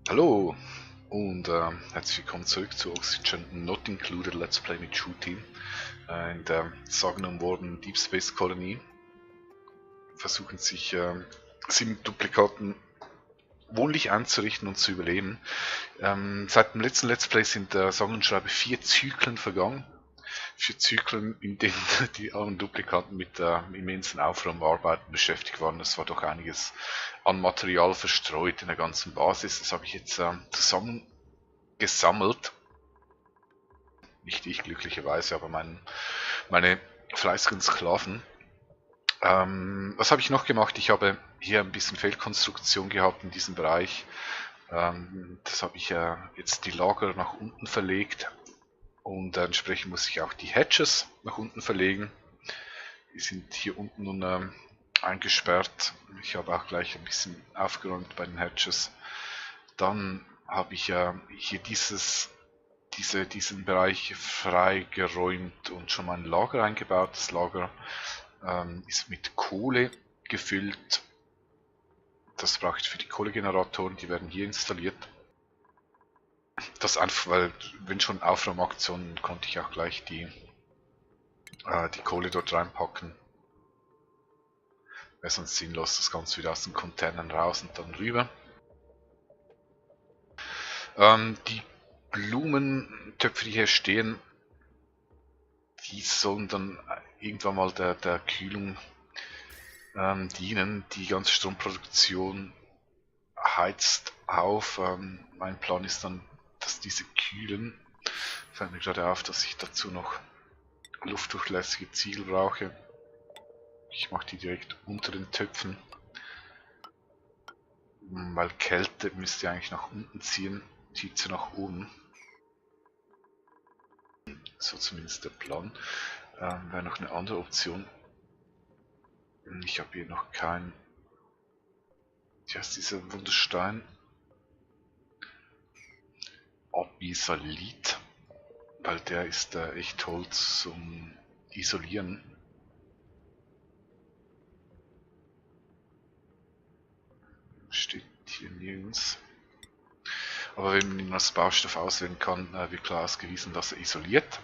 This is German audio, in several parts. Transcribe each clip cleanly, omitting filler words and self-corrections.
Hallo und herzlich willkommen zurück zu Oxygen Not Included Let's Play mit Shooting in der sagenumwobenen Deep Space Kolonie. Versuchen sich 7 Duplikaten wohnlich einzurichten und zu überleben. Seit dem letzten Let's Play sind sage und schreibe 4 Zyklen vergangen. 4 Zyklen, in denen die armen Duplikaten mit immensen Aufräumarbeiten beschäftigt waren. Es war doch einiges an Material verstreut in der ganzen Basis. Das habe ich jetzt zusammengesammelt. Nicht ich glücklicherweise, aber meine fleißigen Sklaven. Was habe ich noch gemacht? Ich habe hier ein bisschen Feldkonstruktion gehabt in diesem Bereich. Das habe ich jetzt die Lager nach unten verlegt. Und entsprechend muss ich auch die Hatches nach unten verlegen. Die sind hier unten nun eingesperrt. Ich habe auch gleich ein bisschen aufgeräumt bei den Hatches. Dann habe ich hier diesen Bereich freigeräumt und schon mal ein Lager eingebaut. Das Lager ist mit Kohle gefüllt. Das brauche ich für die Kohlegeneratoren, die werden hier installiert. Das einfach, weil wenn schon Aufräumaktionen, konnte ich auch gleich die Kohle dort reinpacken. Wäre sonst sinnlos, das Ganze wieder aus den Containern raus und dann rüber. Die Blumentöpfe, die hier stehen, die sollen dann irgendwann mal der Kühlung dienen. Die ganze Stromproduktion heizt auf. Mein Plan ist dann, dass diese kühlen. Fällt mir gerade auf, dass ich dazu noch luftdurchlässige Ziegel brauche. Ich mache die direkt unter den Töpfen, weil Kälte müsste eigentlich nach unten ziehen, zieht sie nach oben. So zumindest der Plan. Wäre noch eine andere Option. Ich habe hier noch kein... Wie heißt dieser Wunderstein? Abisalit. Weil der ist echt toll zum Isolieren. Steht hier nirgends. Aber wenn man ihn als Baustoff auswählen kann, wird klar ausgewiesen, dass er isoliert.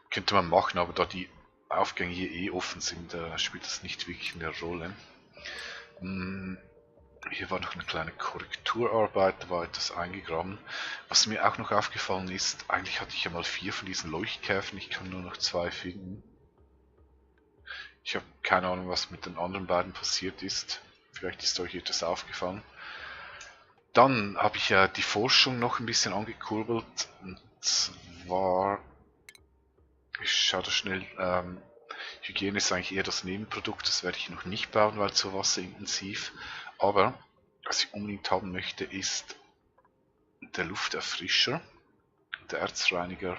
Könnte man machen, aber da die Aufgänge hier eh offen sind, spielt das nicht wirklich eine Rolle. Hier war noch eine kleine Korrekturarbeit, da war etwas eingegraben. Was mir auch noch aufgefallen ist, eigentlich hatte ich ja mal 4 von diesen Leuchtkäfen, ich kann nur noch 2 finden. Ich habe keine Ahnung, was mit den anderen beiden passiert ist. Vielleicht ist euch etwas aufgefallen. Dann habe ich ja die Forschung noch ein bisschen angekurbelt. Und zwar, ich schaue da schnell, Hygiene ist eigentlich eher das Nebenprodukt, das werde ich noch nicht bauen, weil zu wasserintensiv. Aber was ich unbedingt haben möchte, ist der Lufterfrischer, der Erzreiniger.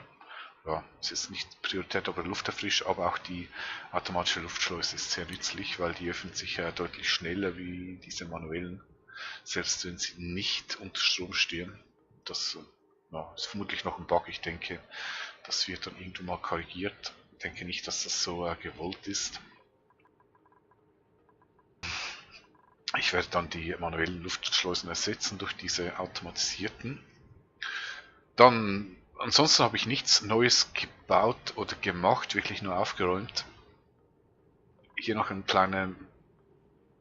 Ja, es ist nicht Priorität, aber Lufterfrischer, aber auch die automatische Luftschleuse ist sehr nützlich, weil die öffnet sich ja deutlich schneller wie diese manuellen, selbst wenn sie nicht unter Strom stehen. Das ist vermutlich noch ein Bug, ich denke, das wird dann irgendwann mal korrigiert. Ich denke nicht, dass das so gewollt ist. Ich werde dann die manuellen Luftschleusen ersetzen durch diese automatisierten. Dann, ansonsten habe ich nichts Neues gebaut oder gemacht, wirklich nur aufgeräumt. Hier noch eine kleine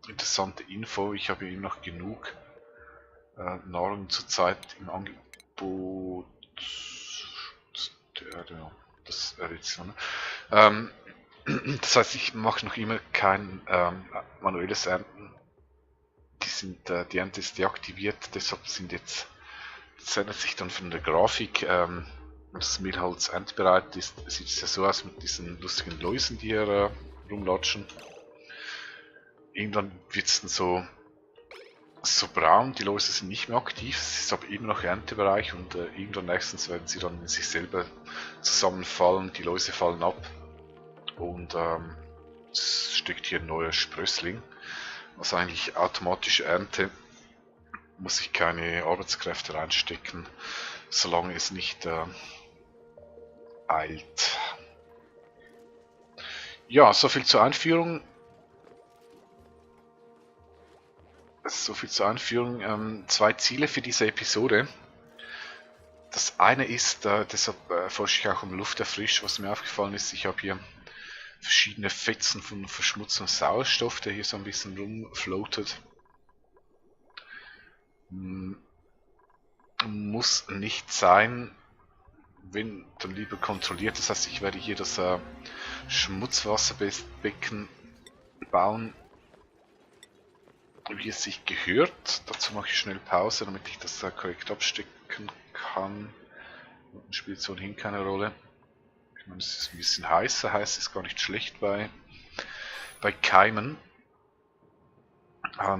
interessante Info. Ich habe hier noch genug Nahrung zurzeit im Angebot. Das Addition. Das heißt, ich mache noch immer kein manuelles Ernten. Die Ernte ist deaktiviert, deshalb sind jetzt, das ändert sich dann von der Grafik, das Mehlholz erntebereit ist, sieht es ja so aus mit diesen lustigen Läusen, die hier rumlatschen. Irgendwann wird es dann so braun, die Läuse sind nicht mehr aktiv, es ist aber immer noch Erntebereich und irgendwann nächstens werden sie dann in sich selber zusammenfallen, die Läuse fallen ab und es steckt hier ein neuer Sprössling. Also eigentlich automatische Ernte, muss ich keine Arbeitskräfte reinstecken, solange es nicht eilt. Ja, soviel zur Einführung. So viel zur Einführung. 2 Ziele für diese Episode. Das eine ist, deshalb forsche ich auch um Luft erfrischt, was mir aufgefallen ist, ich habe hier verschiedene Fetzen von verschmutztem Sauerstoff, der hier so ein bisschen rumfloatet. Muss nicht sein, wenn dann lieber kontrolliert. Das heißt, ich werde hier das Schmutzwasserbecken bauen, wie es sich gehört. Dazu mache ich schnell Pause, damit ich das korrekt abstecken kann. Unten spielt so ohnehin keine Rolle. Ich meine, es ist ein bisschen heißer, heiß ist gar nicht schlecht bei Keimen.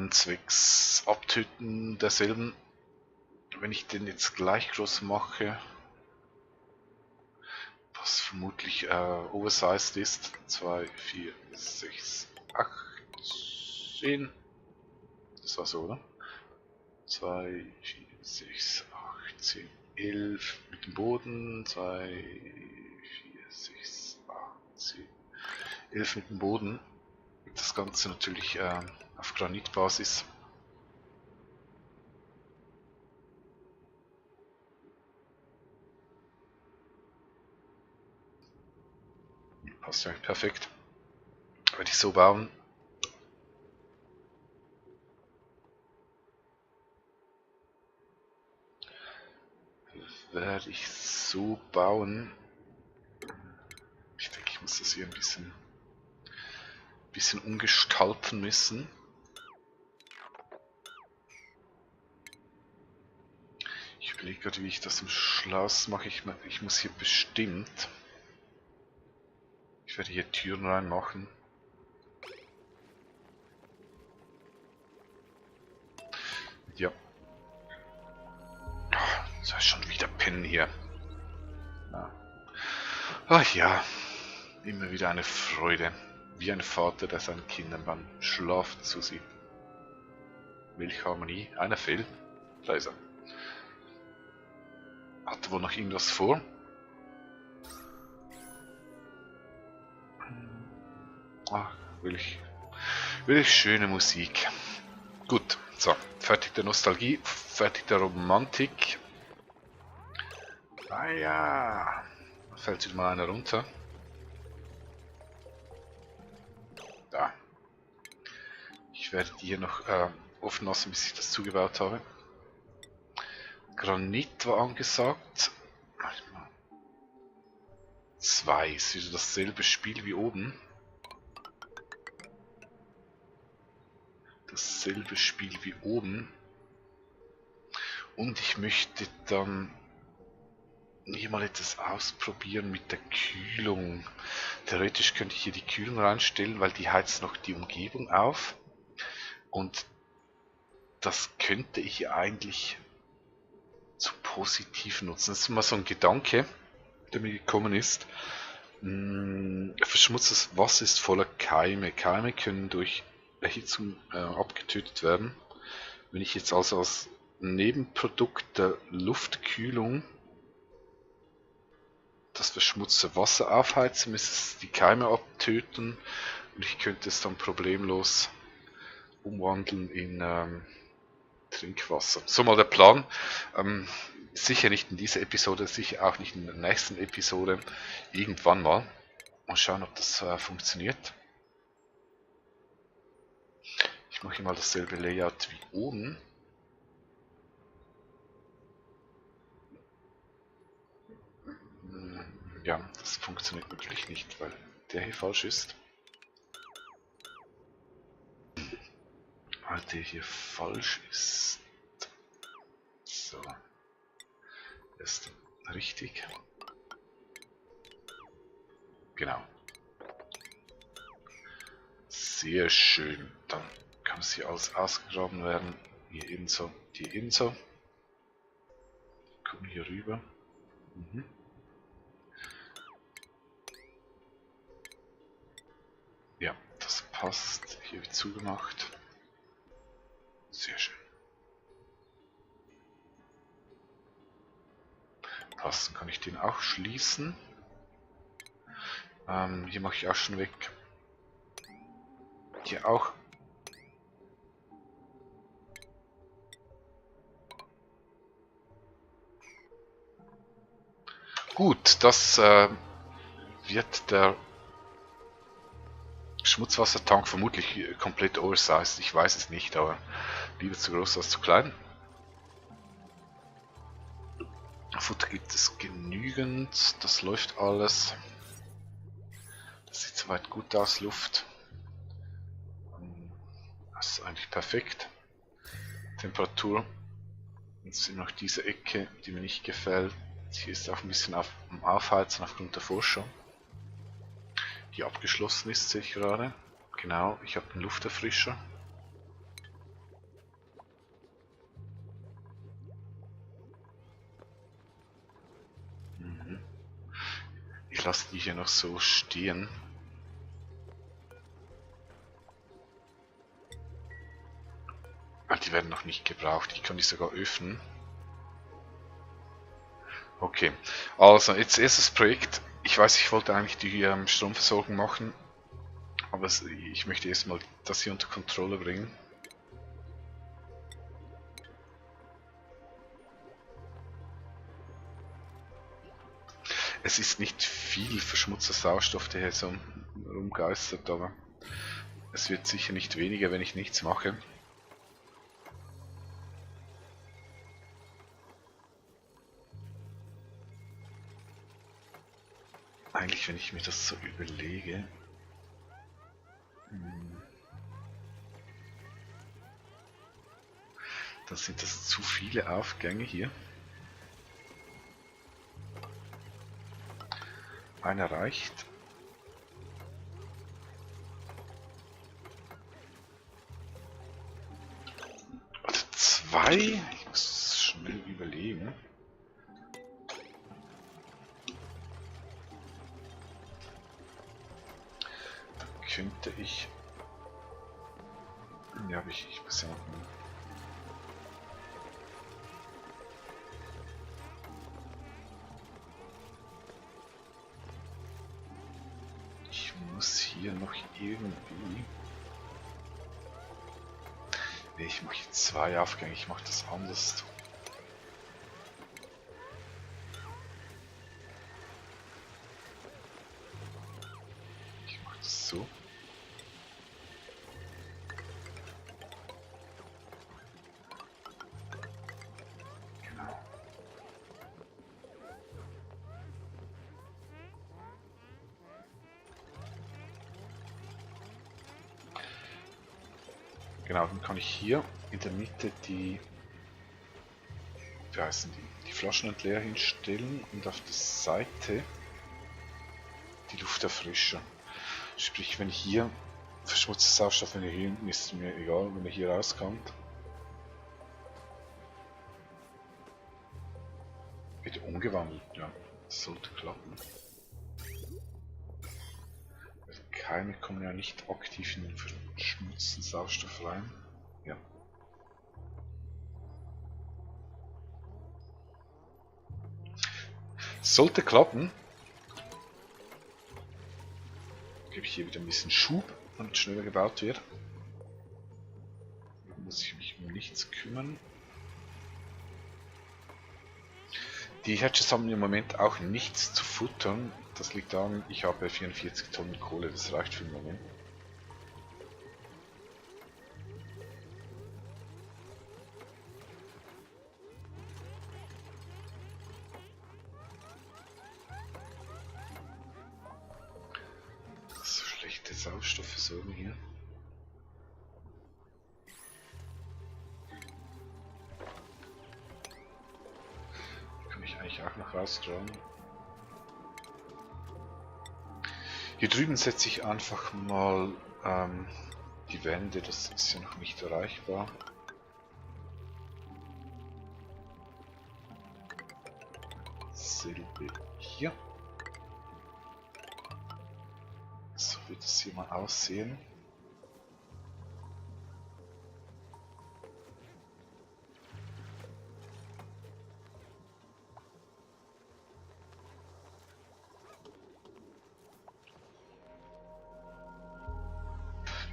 Zwecks Abtöten derselben. Wenn ich den jetzt gleich groß mache, was vermutlich oversized ist, 2, 4, 6, 8, 10. Das war so, oder? 2, 4, 6, 8, 10, 11 mit dem Boden, 2, 4, 6, 8, 10, 11 mit dem Boden. Das Ganze natürlich auf Granitbasis. Passt ja perfekt. Werde ich so bauen. Werde ich so bauen. Ich denke, ich muss das hier ein bisschen umgestalten müssen. Ich überlege gerade, wie ich das im Schloss mache. Ich muss hier bestimmt. Ich werde hier Türen reinmachen. Ja. Das ist schon wieder pennen hier. Ja. Ach ja. Immer wieder eine Freude. Wie ein Vater, der seinen Kindern beim Schlafen zusieht. Welche Harmonie? Einer fehlt. Da ist er. Hat er wohl noch irgendwas vor? Ach, will ich schöne Musik. Gut, so, fertig der Nostalgie, fertig der Romantik. Ah ja, da fällt wieder mal einer runter. Da. Ich werde die hier noch offen lassen, bis ich das zugebaut habe. Granit war angesagt. 2 ist wieder dasselbe Spiel wie oben. Dasselbe Spiel wie oben. Und ich möchte dann hier mal etwas ausprobieren mit der Kühlung. Theoretisch könnte ich hier die Kühlung reinstellen, weil die heizt noch die Umgebung auf. Und das könnte ich eigentlich zu positiv nutzen. Das ist immer so ein Gedanke, der mir gekommen ist. Verschmutztes Wasser ist voller Keime. Keime können durch Erhitzung abgetötet werden. Wenn ich jetzt also als Nebenprodukt der Luftkühlung das verschmutzte Wasser aufheizen, müsste es die Keime abtöten und ich könnte es dann problemlos umwandeln in Trinkwasser. So mal der Plan. Sicher nicht in dieser Episode, sicher auch nicht in der nächsten Episode. Irgendwann mal. Mal schauen, ob das funktioniert. Ich mache hier mal dasselbe Layout wie oben. Ja, das funktioniert natürlich nicht, weil der hier falsch ist. Weil der hier falsch ist. So. Der ist richtig. Genau. Sehr schön. Dann kann es hier alles ausgegraben werden. Hier ebenso, die ebenso. Kommen hier rüber. Ja, das passt. Hier wird zugemacht. Sehr schön. Passt, dann kann ich den auch schließen. Hier mache ich auch schon weg. Hier auch. Gut, das wird der Schmutzwassertank vermutlich komplett oversized. Ich weiß es nicht, aber lieber zu groß als zu klein. Futter gibt es genügend, das läuft alles. Das sieht soweit gut aus, Luft. Das ist eigentlich perfekt. Temperatur. Jetzt sind noch diese Ecke, die mir nicht gefällt. Hier ist auch ein bisschen am Aufheizen aufgrund der Forschung, die abgeschlossen ist, sehe ich gerade. Genau, ich habe einen Lufterfrischer. Ich lasse die hier noch so stehen. Ah, die werden noch nicht gebraucht. Ich kann die sogar öffnen. Okay, also jetzt erstes Projekt. Ich weiß, ich wollte eigentlich die Stromversorgung machen, aber ich möchte erstmal das hier unter Kontrolle bringen. Es ist nicht viel verschmutzter Sauerstoff, der hier so rumgeistert, aber es wird sicher nicht weniger, wenn ich nichts mache. Eigentlich, wenn ich mir das so überlege, dann sind das zu viele Aufgänge hier. Einer reicht. Oder zwei? Ich muss schnell überlegen. Dann könnte ich... Ja, aber ich muss ja noch... Ich muss hier noch irgendwie... Ne, ich mache jetzt zwei Aufgänge, ich mache das anders. Ich mache das so. Genau. Genau, dann kann ich hier in der Mitte die, wie heißen die Flaschenentleer hinstellen und auf der Seite die Lufterfrischer. Sprich, wenn hier verschmutzter Sauerstoff, wenn er hier hinten ist, mir egal, wenn er hier rauskommt. Wird umgewandelt, ja, das sollte klappen. Keime kommen ja nicht aktiv in den verschmutzten Sauerstoff rein. Ja. Sollte klappen. Gebe ich hier wieder ein bisschen Schub, damit schneller gebaut wird. Da muss ich mich um nichts kümmern. Die Hatches haben im Moment auch nichts zu futtern. Das liegt daran, ich habe 44 Tonnen Kohle, das reicht für den Moment. Das ist so schlechte Sauerstoffversorgung hier. Die kann ich eigentlich auch noch rausgraben. Hier drüben setze ich einfach mal die Wände, das ist ja noch nicht erreichbar. Selbe hier. So wird es hier mal aussehen.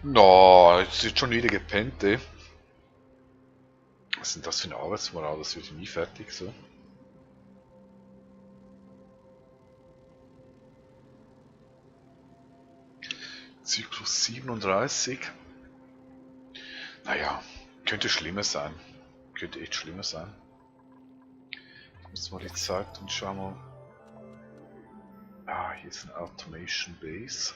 No, jetzt ist schon wieder gepennt, ey. Was ist denn das für eine Arbeitsmoral? Das wird nie fertig so. Zyklus 37. Naja, könnte schlimmer sein. Könnte echt schlimmer sein. Ich muss mal die Zeit und schauen mal. Ah, hier ist eine Automation Base.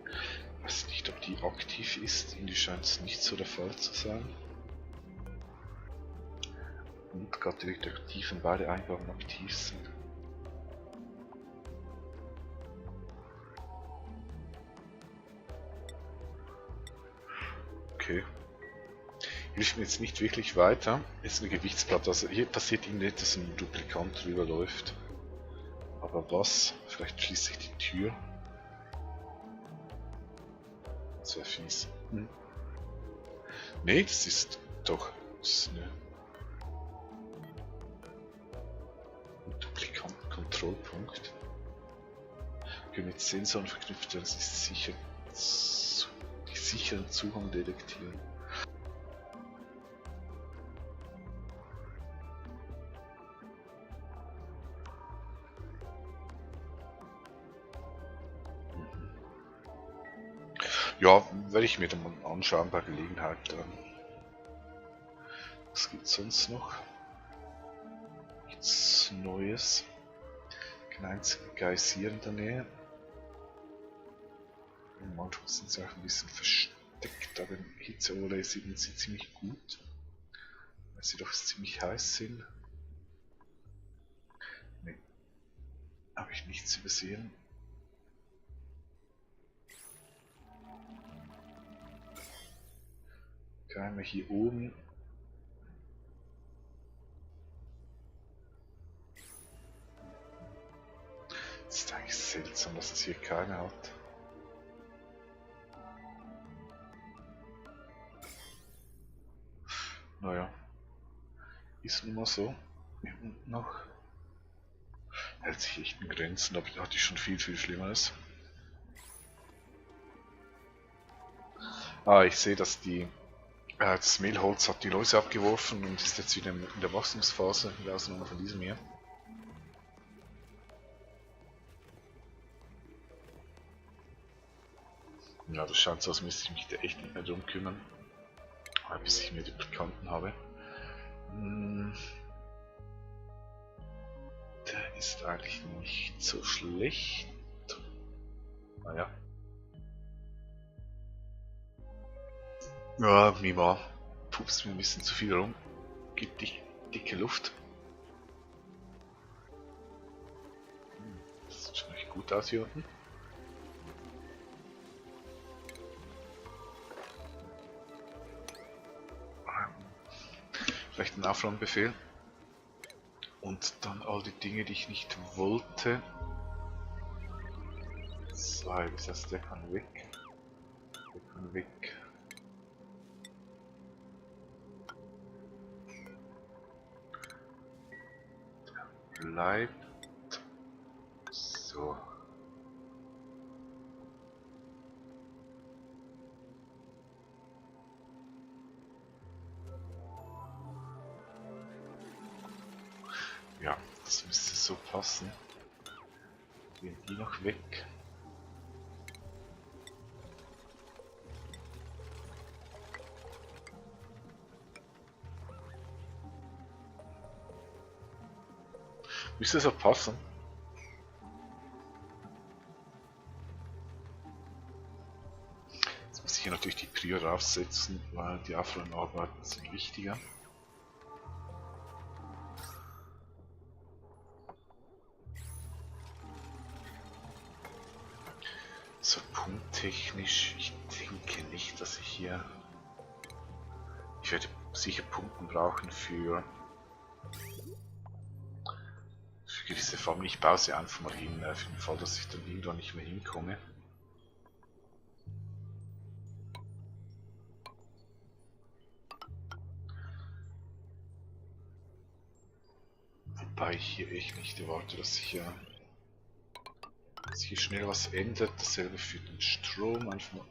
Ich weiß nicht, ob die aktiv ist. Irgendwie scheint es nicht so der Fall zu sein. Und gerade die Detektiven beide Eingaben aktiv sind. Okay. Hilft mir jetzt nicht wirklich weiter. Ist eine Gewichtsplatte. Also hier passiert irgendwie nicht, dass ein Duplikant drüber läuft. Aber was? Vielleicht schließt sich die Tür. Das wäre fies. Nee, das ist doch. Das ist eine Duplikanten-Kontrollpunkt. Können mit Sensoren verknüpft werden, das ist sicher die sicheren Zugang detektieren. Ja, werde ich mir dann mal anschauen bei Gelegenheit. Was gibt es sonst noch? Nichts Neues. Kein einziger Geysir in der Nähe. Manchmal sind sie auch ein bisschen versteckt, aber im Hitze-Overlay sieht man sie ziemlich gut. Weil sie doch ziemlich heiß sind. Ne, habe ich nichts übersehen. Keiner hier oben. Es ist eigentlich seltsam, dass es hier keine hat. Naja, ist nun mal so. Hier unten noch. Hält sich echt in Grenzen, da hatte ich schon viel Schlimmeres. Ah, ich sehe, dass das Mehlholz hat die Läuse abgeworfen und ist jetzt wieder in der Wachstumsphase, in der Ausnahme von diesem hier. Ja, das scheint so, als müsste ich mich da echt nicht mehr drum kümmern, bis ich mir die Bekannten habe. Der ist eigentlich nicht so schlecht. Naja. Ja, Mima, pupst mir ein bisschen zu viel rum. Gibt dich dicke Luft. Das sieht schon recht gut aus hier unten. Vielleicht ein Aufräumbefehl. Und dann all die Dinge, die ich nicht wollte. So, das heißt, der kann weg. Der kann weg. Der bleibt. So. Ja, das müsste so passen. Gehen die noch weg. Müsste so passen. Jetzt muss ich hier natürlich die Prio raufsetzen, weil die Aufräumarbeiten sind wichtiger. So, punkttechnisch, ich denke nicht, dass ich hier... Ich werde sicher Punkten brauchen für gewisse Formen. Ich baue sie einfach mal hin, für den Fall, dass ich dann irgendwann nicht mehr hinkomme. Wobei ich hier echt nicht erwarte, dass sich hier schnell was ändert. Dasselbe für den Strom. Einfach mal.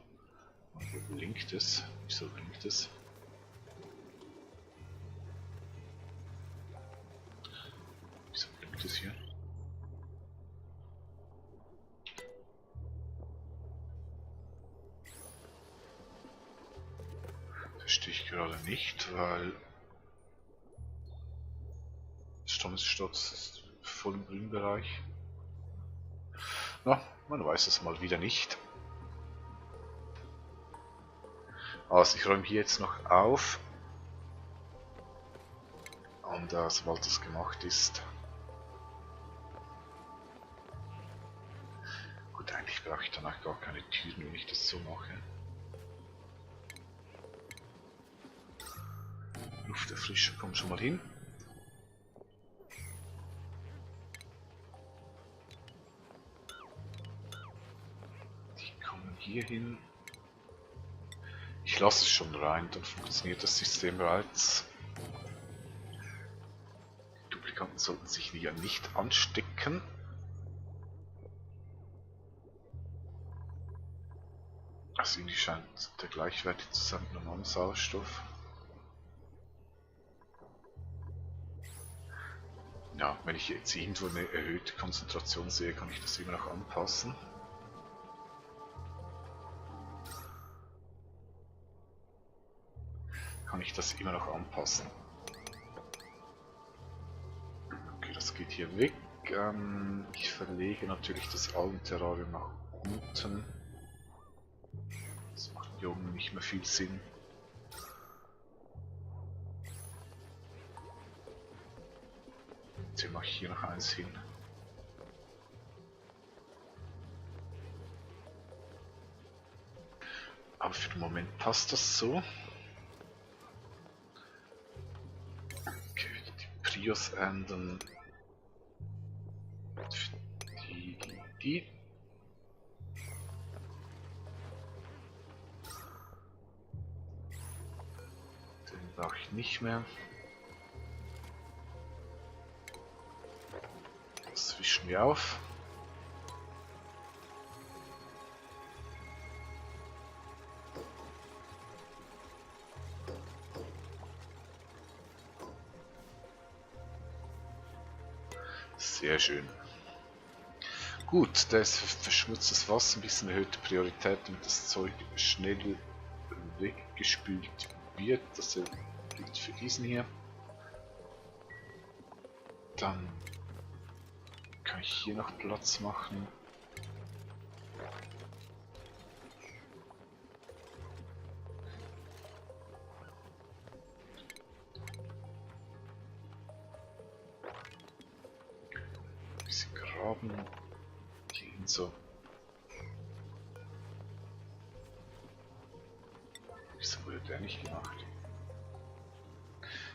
Hier blinkt es. Wieso blinkt es? gerade nicht, weil Stammessturz ist voll im grünen Bereich. Na, man weiß es mal wieder nicht. Also ich räume hier jetzt noch auf. Und sobald das gemacht ist. Gut, eigentlich brauche ich danach gar keine Türen, wenn ich das so mache. Lufterfrischer kommt schon mal hin. Die kommen hier hin. Ich lasse es schon rein, dann funktioniert das System bereits. Die Duplikanten sollten sich hier nicht anstecken. Also irgendwie scheint der gleichwertig zu sein mit normalem Sauerstoff. Ja, wenn ich jetzt irgendwo eine erhöhte Konzentration sehe, kann ich das immer noch anpassen. Okay, das geht hier weg. Ich verlege natürlich das Algenterrarium nach unten. Das macht hier oben nicht mehr viel Sinn. Jetzt mache ich hier noch eins hin. Aber für den Moment passt das so. Okay, die Prios ändern. Die. Den brauche ich nicht mehr. Das wischen wir auf. Sehr schön. Gut, da ist verschmutztes Wasser, ein bisschen erhöhte Priorität, damit das Zeug schnell weggespült wird. Das gilt für diesen hier. Dann kann ich hier noch Platz machen. Ein bisschen graben. Gehen so. Wieso wurde der nicht gemacht?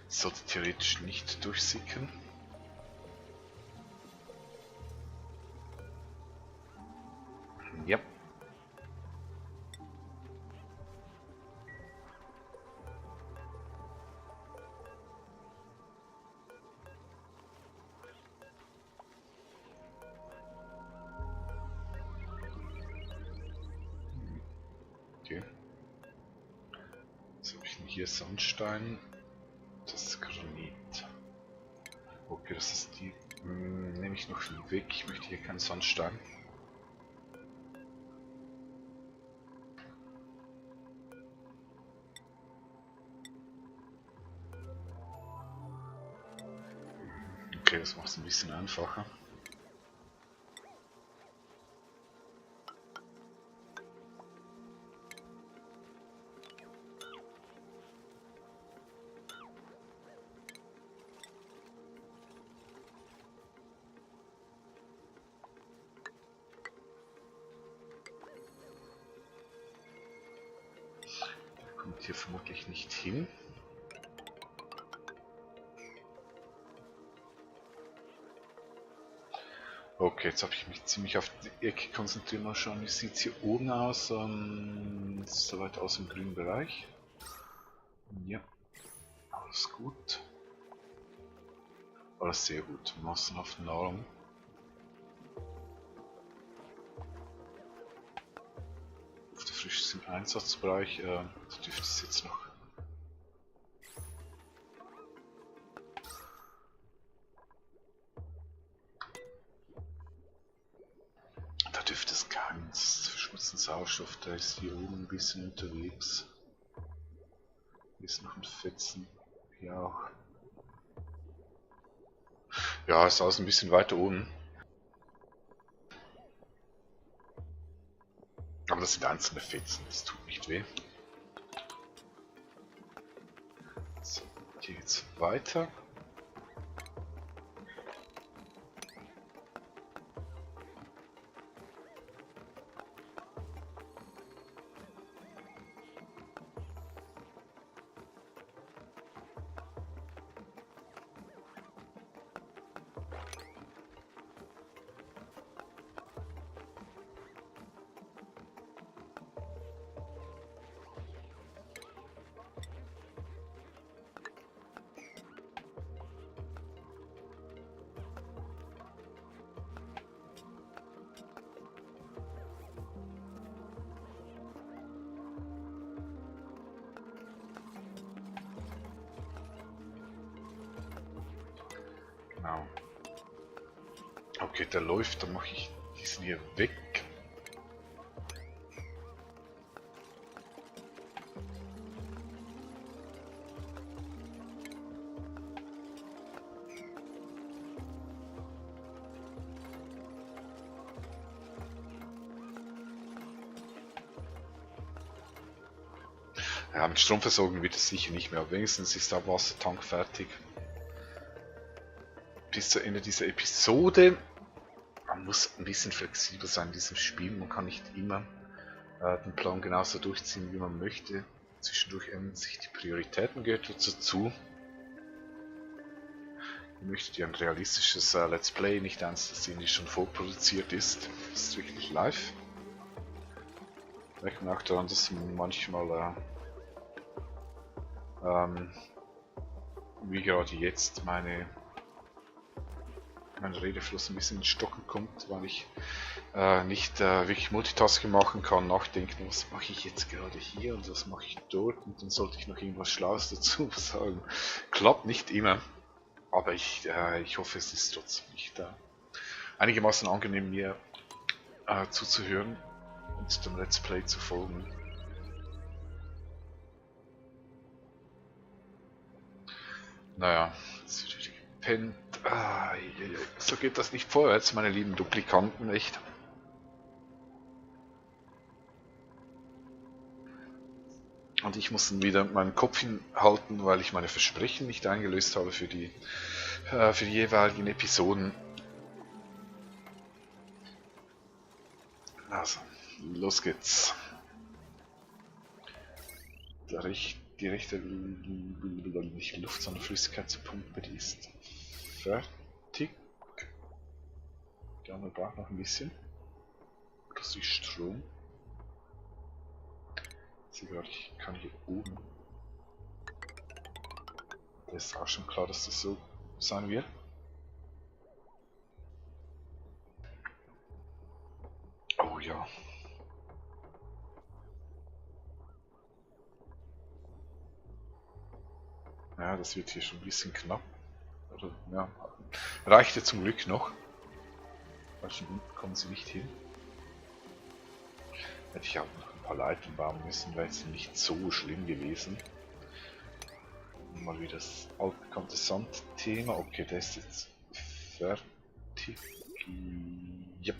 Das sollte theoretisch nicht durchsickern. Ja. Okay. Was habe ich denn hier? Sandstein. Das ist Granit. Okay, das ist die. Nehme ich noch weg. Ich möchte hier keinen Sandstein. Okay, das macht es ein bisschen einfacher. Der kommt hier vermutlich nicht hin. Okay, jetzt habe ich mich ziemlich auf die Ecke konzentriert. Mal schauen, wie sieht es hier oben aus? Soweit aus dem grünen Bereich. Ja, alles gut. Alles sehr gut. Massenhafte Nahrung. Auf der Frisch ist im Einsatzbereich. Da dürfte es jetzt noch. Da dürfte es ganz verschmutzten Sauerstoff, der ist hier oben ein bisschen unterwegs. Hier ist noch ein Fetzen. Hier auch. Ja, ist alles ein bisschen weiter oben. Aber das sind einzelne Fetzen, das tut nicht weh. So, hier geht's weiter. Genau. Okay, der läuft, dann mache ich diesen hier weg. Ja, mit Stromversorgung wird es sicher nicht mehr, aber wenigstens ist der Wassertank fertig. Bis zu Ende dieser Episode. Man muss ein bisschen flexibel sein in diesem Spiel, man kann nicht immer den Plan genauso durchziehen, wie man möchte. Zwischendurch ändern sich die Prioritäten, gehört dazu. Ich möchte ja ein realistisches Let's Play, nicht eins, das irgendwie schon vorproduziert ist. Das ist wirklich live. Merkt man auch daran, dass manchmal wie gerade jetzt mein Redefluss ein bisschen ins Stocken kommt, weil ich nicht wirklich Multitasking machen kann, nachdenken, was mache ich jetzt gerade hier und was mache ich dort und dann sollte ich noch irgendwas Schlaues dazu sagen. Klappt nicht immer, aber ich hoffe, es ist trotzdem nicht einigermaßen angenehm, mir zuzuhören und dem Let's Play zu folgen. Naja, jetzt wird wieder gepennt. So geht das nicht vorwärts, meine lieben Duplikanten, echt. Und ich muss dann wieder meinen Kopf hinhalten, weil ich meine Versprechen nicht eingelöst habe für die jeweiligen Episoden. Also, los geht's. Die rechte nicht Luft, sondern Flüssigkeitspumpe, die ist fertig. Die andere braucht noch ein bisschen. Das ist Strom. Ich sehe gerade, ich kann hier oben. Das ist auch schon klar, dass das so sein wird. Oh ja. Ja, das wird hier schon ein bisschen knapp. Oder, ja, reichte zum Glück noch. Weil schon unten kommen sie nicht hin. Hätte ich auch noch ein paar Leitungen bauen müssen, wäre jetzt nicht so schlimm gewesen. Mal wieder das altbekannte Sandthema. Okay, der ist jetzt fertig. Ja,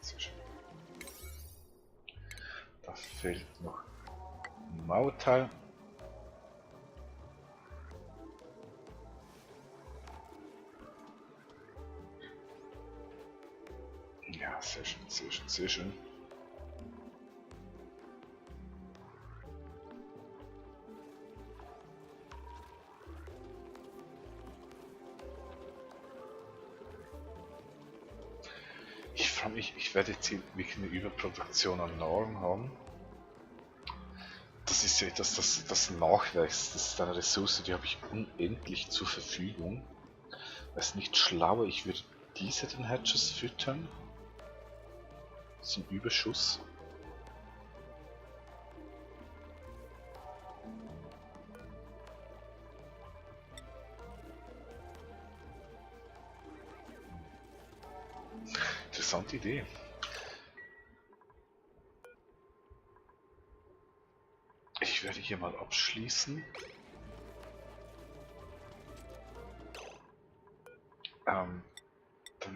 sehr schön. Da fehlt noch ein Mauerteil. Ja, sehr schön, sehr schön, sehr schön. Ich frage mich, ich werde jetzt hier wirklich eine Überproduktion an Nahrung haben. Das ist ja etwas, das nachwächst. Das ist eine Ressource, die habe ich unendlich zur Verfügung. Wäre es nicht schlauer, ich würde diese den Hatches füttern? Zum Überschuss. Interessante Idee. hier mal abschließen. Dann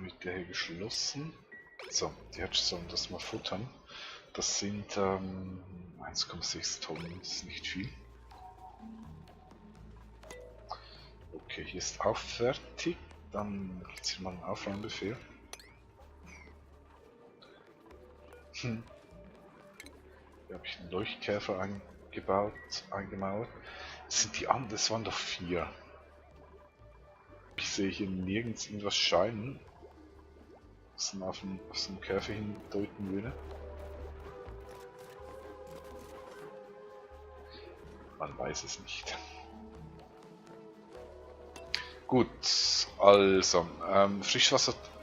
wird der hier geschlossen. So, die Hatches sollen das mal futtern. Das sind 1,6 Tonnen, das ist nicht viel. Okay, hier ist auch fertig. Dann gibt es hier mal einen Aufräumbefehl. Hier habe ich einen Leuchtkäfer eingemauert. Das waren doch 4. Ich sehe hier nirgends irgendwas scheinen, was auf den Käfer hindeuten würde. Man weiß es nicht. Gut, also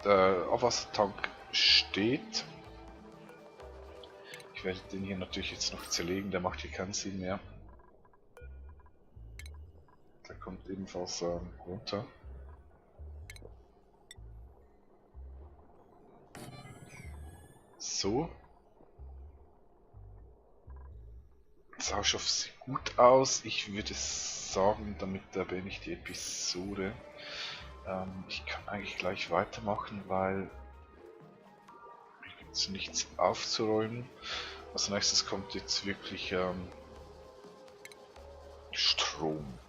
Abwassertank steht. Ich werde den hier natürlich jetzt noch zerlegen, der macht hier keinen Sinn mehr. Der kommt ebenfalls runter. So. Sah schon gut aus. Ich würde sagen, damit beende ich die Episode. Ich kann eigentlich gleich weitermachen, weil hier gibt es nichts aufzuräumen. Als nächstes kommt jetzt wirklich Strom.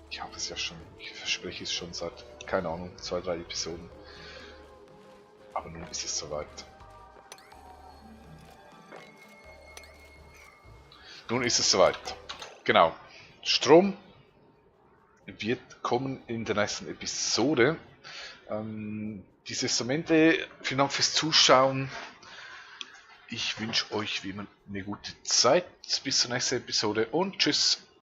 Ich habe es ja schon, ich verspreche es schon seit, keine Ahnung, 2, 3 Episoden. Aber nun ist es soweit. Nun ist es soweit. Genau. Strom wird kommen in der nächsten Episode. Dieses Ende. Vielen Dank fürs Zuschauen. Ich wünsche euch wie immer eine gute Zeit. Bis zur nächsten Episode und tschüss.